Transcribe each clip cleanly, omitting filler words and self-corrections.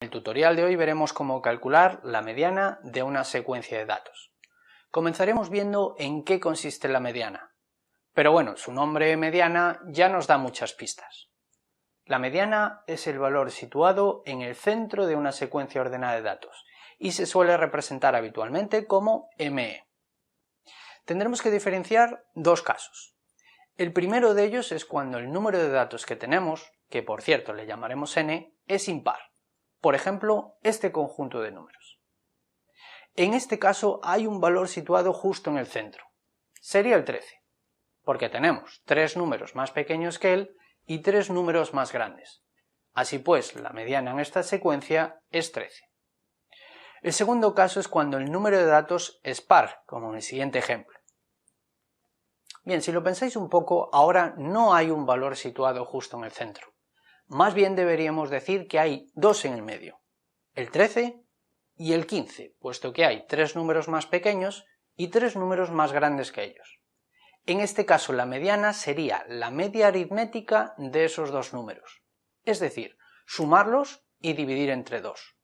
En el tutorial de hoy veremos cómo calcular la mediana de una secuencia de datos. Comenzaremos viendo en qué consiste la mediana, pero bueno, su nombre mediana ya nos da muchas pistas. La mediana es el valor situado en el centro de una secuencia ordenada de datos y se suele representar habitualmente como ME. Tendremos que diferenciar dos casos. El primero de ellos es cuando el número de datos que tenemos, que por cierto le llamaremos n, es impar. Por ejemplo, este conjunto de números. En este caso hay un valor situado justo en el centro. Sería el 13, porque tenemos tres números más pequeños que él y tres números más grandes. Así pues, la mediana en esta secuencia es 13. El segundo caso es cuando el número de datos es par, como en el siguiente ejemplo. Bien, si lo pensáis un poco, ahora no hay un valor situado justo en el centro. Más bien deberíamos decir que hay dos en el medio, el 13 y el 15, puesto que hay tres números más pequeños y tres números más grandes que ellos. En este caso la mediana sería la media aritmética de esos dos números, es decir, sumarlos y dividir entre 2.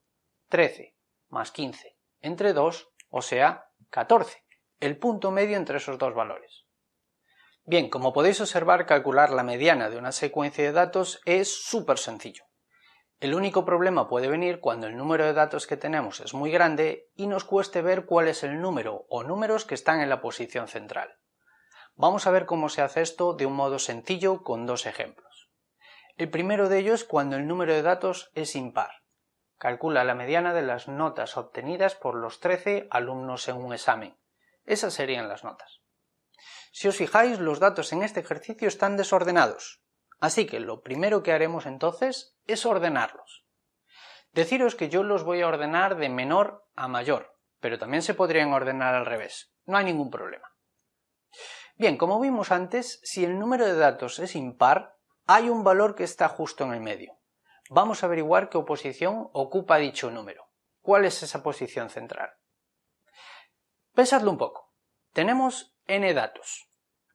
13 más 15 entre 2, o sea, 14, el punto medio entre esos dos valores. Bien, como podéis observar, calcular la mediana de una secuencia de datos es súper sencillo. El único problema puede venir cuando el número de datos que tenemos es muy grande y nos cueste ver cuál es el número o números que están en la posición central. Vamos a ver cómo se hace esto de un modo sencillo con dos ejemplos. El primero de ellos es cuando el número de datos es impar. Calcula la mediana de las notas obtenidas por los 13 alumnos en un examen. Esas serían las notas. Si os fijáis, los datos en este ejercicio están desordenados, así que lo primero que haremos entonces es ordenarlos. Deciros que yo los voy a ordenar de menor a mayor, pero también se podrían ordenar al revés, no hay ningún problema. Bien, como vimos antes, si el número de datos es impar, hay un valor que está justo en el medio. Vamos a averiguar qué posición ocupa dicho número. ¿Cuál es esa posición central? Pensadlo un poco. Tenemos n datos.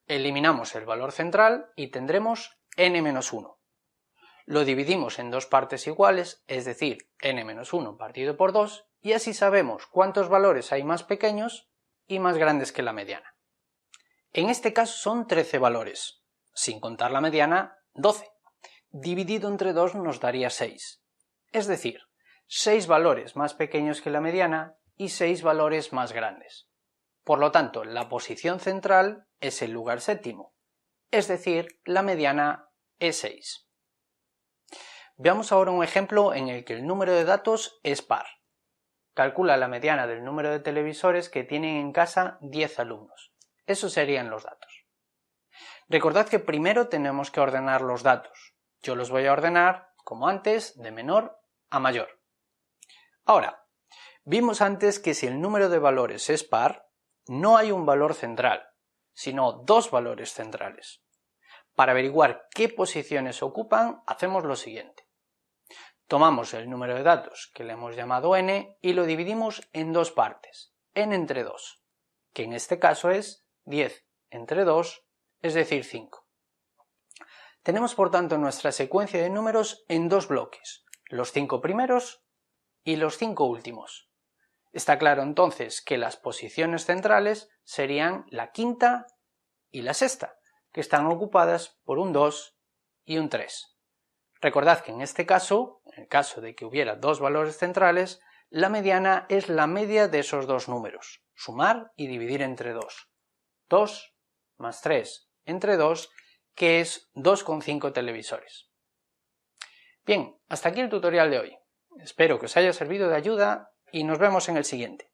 Eliminamos el valor central y tendremos n-1. Lo dividimos en dos partes iguales, es decir, n-1 partido por 2, y así sabemos cuántos valores hay más pequeños y más grandes que la mediana. En este caso son 13 valores, sin contar la mediana, 12. Dividido entre 2 nos daría 6, es decir, 6 valores más pequeños que la mediana y 6 valores más grandes. Por lo tanto, la posición central es el lugar séptimo, es decir, la mediana es 6. Veamos ahora un ejemplo en el que el número de datos es par. Calcula la mediana del número de televisores que tienen en casa 10 alumnos. Esos serían los datos. Recordad que primero tenemos que ordenar los datos. Yo los voy a ordenar, como antes, de menor a mayor. Ahora, vimos antes que si el número de valores es par, no hay un valor central, sino dos valores centrales. Para averiguar qué posiciones ocupan, hacemos lo siguiente. Tomamos el número de datos, que le hemos llamado n, y lo dividimos en dos partes, n entre 2, que en este caso es 10 entre 2, es decir, 5. Tenemos por tanto nuestra secuencia de números en dos bloques, los 5 primeros y los 5 últimos. Está claro entonces que las posiciones centrales serían la quinta y la sexta, que están ocupadas por un 2 y un 3. Recordad que en este caso, en el caso de que hubiera dos valores centrales, la mediana es la media de esos dos números, sumar y dividir entre 2. 2 más 3 entre 2, que es 2,5 televisores. Bien, hasta aquí el tutorial de hoy. Espero que os haya servido de ayuda y nos vemos en el siguiente.